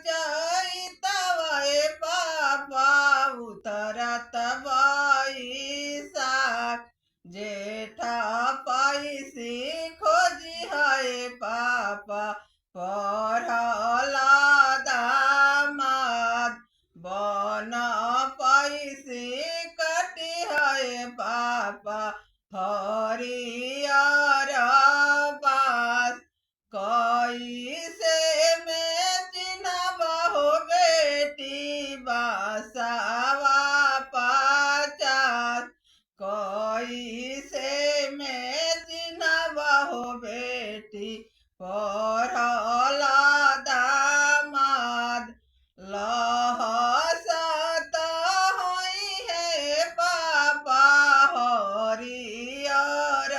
चैतवय पापा उतरत बैसाख जेठा पैसी खोजी है पापा पढ़ला दामाद बन पैसी कटी है पापा हरियर बास कैसे में चिन्हब हो बेटी बासावा पचास कैसे में चिन्हब हो बेटी पढ़ला दामाद लहसत होई है पापा हरियर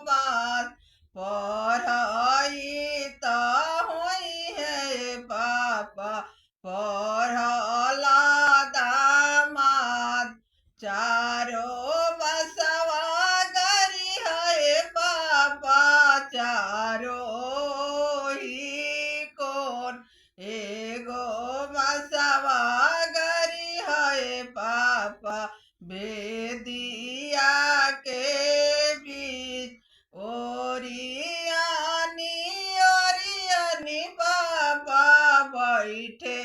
बास पढ़ई त होई है पापा पढ़ला दामाद चारो बसवा गरी है पापा चारो ही कौन एगो बसवा गरी है पापा बेदिया के बीच ओरियानी ओरियानी पापा बैठे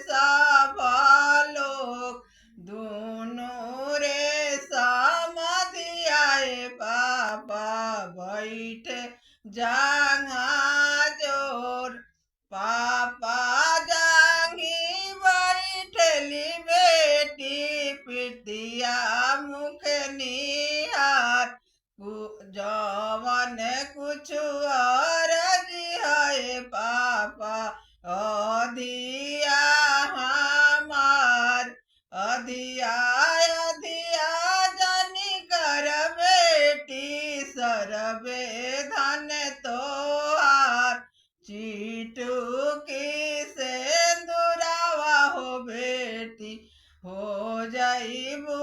सब लोग दोनों रे समधियाए पापा बैठे जांगा जोर पापा जांगी बैठली बेटी पिटिया मुख निहार जवन कुछ अरजी है पापा अधिया हमार अधिया अधिया जनी कर बेटी सरबे धन तोहार चीटुकी से दुरावा हो बेटी हो जाइबू